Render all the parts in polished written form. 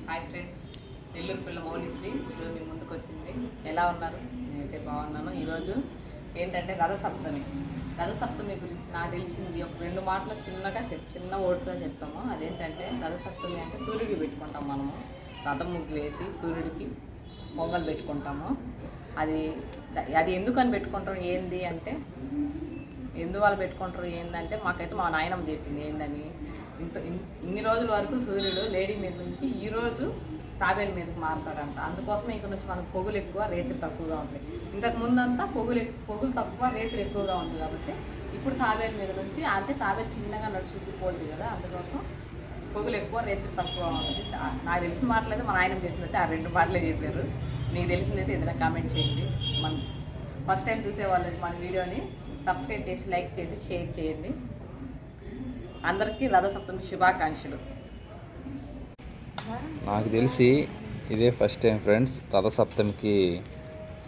Hi friends, Nellore పిల్ల మౌలిశ్రీ ఈరోజు మీ ముందుకు వచ్చింది. ఎలా ఉన్నారు? నేనైతే బాగున్నాను. ఈరోజు ఏంటంటే రథసప్తమి గురించి నాకు తెలిసింది ఒక 2 మాటలు చిన్న వర్డ్స్గా చెప్తాము. అదేంటంటే రథసప్తమి అంటే సూర్యుడికి పెట్టుకుంటాం మనము. రథం ముగ్గు వేసి సూర్యుడికి పొంగల్ పెట్టుకుంటాము. అది అది ఎందుకని పెట్టుకుంటాం ఏంది అంటే ఎందువల్ల పెట్టుకుంటారు ఏంటంటే మాకైతే మా నాయనమ్మ చెప్పింది ఏందని. ఇన్ని రోజుల వరకు సూర్యుడు లేడీ మీద నుంచి ఈరోజు తాబేలు మీదకి మారుతాడంట. అందుకోసమే ఇక్కడ నుంచి మనకు పొగులు ఎక్కువ, రేతులు తక్కువగా ఉంటాయి. ఇంతకు ముందంతా పొగులు తక్కువ, రేతులు ఎక్కువగా ఉంది కాబట్టి ఇప్పుడు తాబేలు మీద నుంచి అంటే తాబేలు చిన్నగా నడుచుకుంటూ పోతుంది కదా, అందుకోసం పొగులు ఎక్కువ, రేతులు తక్కువ ఉంటుంది. నాకు తెలిసిన మాటలైతే మా నాయనమ్మ చెప్పినట్టు ఆ 2 మాటలే చెప్పారు. మీకు తెలిసిందైతే ఏదైనా కామెంట్ చేయండి. ఫస్ట్ టైం చూసే వాళ్ళని మన వీడియోని సబ్స్క్రైబ్ చేసి, లైక్ చేసి, షేర్ చేయండి. అందరికీ రథసప్తమి శుభాకాంక్షలు. నాకు తెలిసి ఇదే ఫస్ట్ టైం ఫ్రెండ్స్ రథసప్తమికి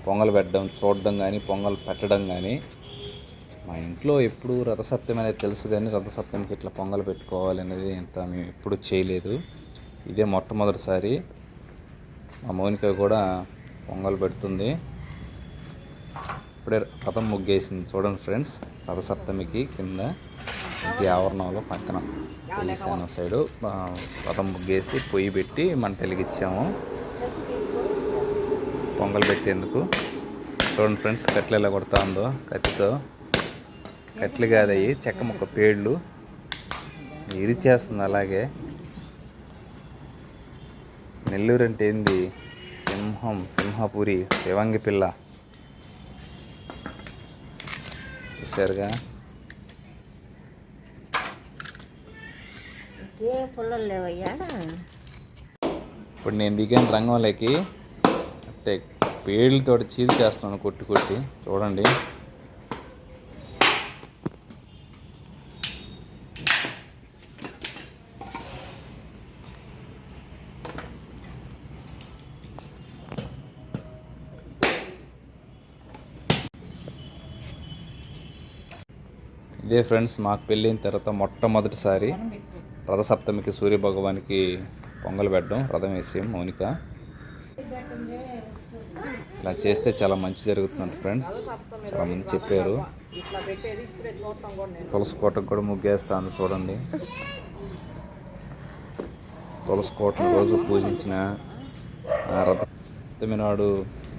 పొంగల్ పెట్టడం, చూడడం కానీ పొంగల్ పెట్టడం కానీ. మా ఇంట్లో ఎప్పుడు రథసప్తమి అనేది తెలుసు కానీ రథసప్తమికి ఇట్లా పొంగల్ పెట్టుకోవాలి అనేది ఇంత మేము ఎప్పుడు చేయలేదు. ఇదే మొట్టమొదటిసారి. మా మౌనిక కూడా పొంగల్ పెడుతుంది. ఇప్పుడే రథం ముగ్గేసింది చూడండి ఫ్రెండ్స్. రథసప్తమికి కింద ఇంటి ఆవరణంలో పక్కన ఈశాన్య సైడు రథం ముగ్గేసి పొయ్యి పెట్టి మంట వెలిగించాము పొంగల్ పెట్టేందుకు. చూడండి ఫ్రెండ్స్, కట్టెలు ఎలా కొడతా ఉందో కత్తితో. కట్టెలు కాదయ్యి, చెక్క ముక్క పేళ్ళు ఇరిచేస్తుంది. అలాగే నెల్లూరు అంటే ఏంది, సింహపురి, శివంగి పిల్ల. చూసారుగా. ఇప్పుడు నేను దిగాను రంగంలోకి. అంటే పేళ్ళతో చీల్ చేస్తున్నాను కొట్టి. చూడండి. ఇదే ఫ్రెండ్స్ మాకు పెళ్ళైన తర్వాత మొట్టమొదటిసారి రథసప్తమికి సూర్యభగవానికి పొంగల్ పెట్టడం, రథం వేసాం మౌనిక. ఇలా చేస్తే చాలా మంచి జరుగుతుంది ఫ్రెండ్స్, చాలా మంది చెప్పారు. తులసి కోటకు కూడా ముగ్గేస్తాను చూడండి. తులసి కోటను రోజు పూజించిన రథసప్తమి నాడు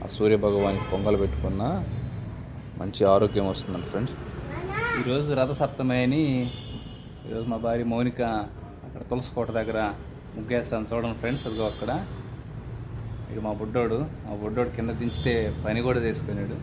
ఆ సూర్యభగవానికి పొంగల్ పెట్టుకున్న మంచి ఆరోగ్యం వస్తుందండి ఫ్రెండ్స్. ఈరోజు రథసప్తమి అని ఈరోజు మా భార్య మౌనిక అక్కడ తులసి కోట దగ్గర ముగ్గేస్తాను చూడండి ఫ్రెండ్స్. అదిగో అక్కడ ఇక మా బుడ్డోడు కింద దించితే పని కూడా చేసుకున్నాడు.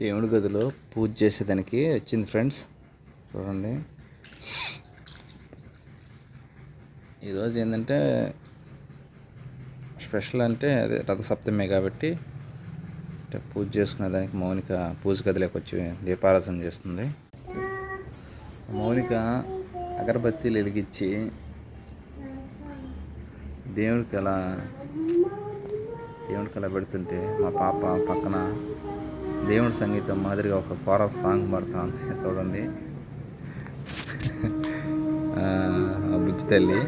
దేవుడి గదిలో పూజ చేసేదానికి వచ్చింది ఫ్రెండ్స్. చూడండి, ఈరోజు ఏంటంటే స్పెషల్ అంటే అదే రథసప్తమి కాబట్టి పూజ చేసుకునే దానికి మౌనిక పూజ గదిలోకి వచ్చి దీపారాధన చేస్తుంది. మౌనిక అగరబత్తీలు వెలిగించి దేవుడికి అలా పెడుతుంటే మా పాప పక్కన దేవుడి సంగీతం మాదిరిగా ఒక కోరల్ సాంగ్ పడుతూ ఉంది చూడండి. బుజ్జి తల్లి.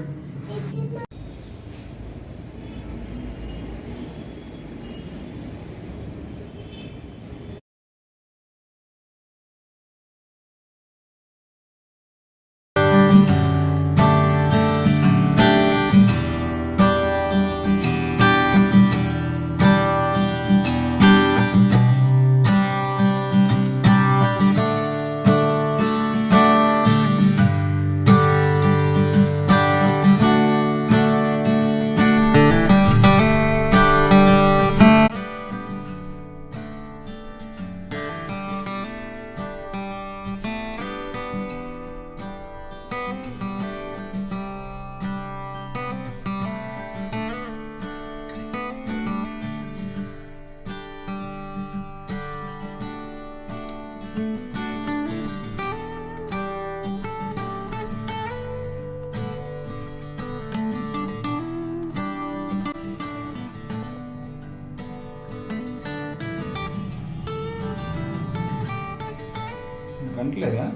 తింటలేదా?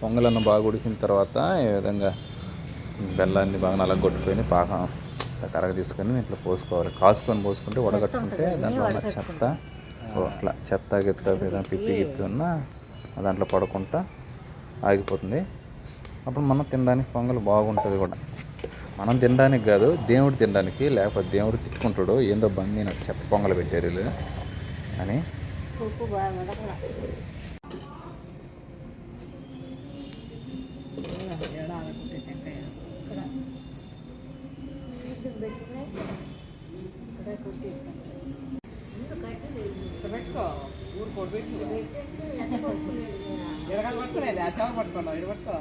పొంగలన్న బాగా ఉడికిన తర్వాత ఈ విధంగా బెల్లాన్ని బాగా నలగొట్టుకొని పాకం కరగ తీసుకొని ఇట్లా పోసుకోవాలి. కాసుకొని పోసుకుంటే వడగట్టుకుంటే దాంట్లో ఉన్న చెత్త అట్లా చెత్త గిత్త పిప్పి గిప్పి ఉన్నా దాంట్లో పడకుండా ఆగిపోతుంది. అప్పుడు మనం తినడానికి పొంగల్ బాగుంటుంది కూడా. మనం తినడానికి కాదు, దేవుడు తినడానికి. లేకపోతే దేవుడు తిట్టుకుంటాడు, ఏందో బంది నాకు చెత్త పొంగలు పెట్టారు వీళ్ళు అని. పెట్టుకో ఊరు కోడి పెట్టుకో ఎరగాలు పట్టుకోలేదు ఆ చెవ పట్టుకున్నావు ఇది పట్టుకో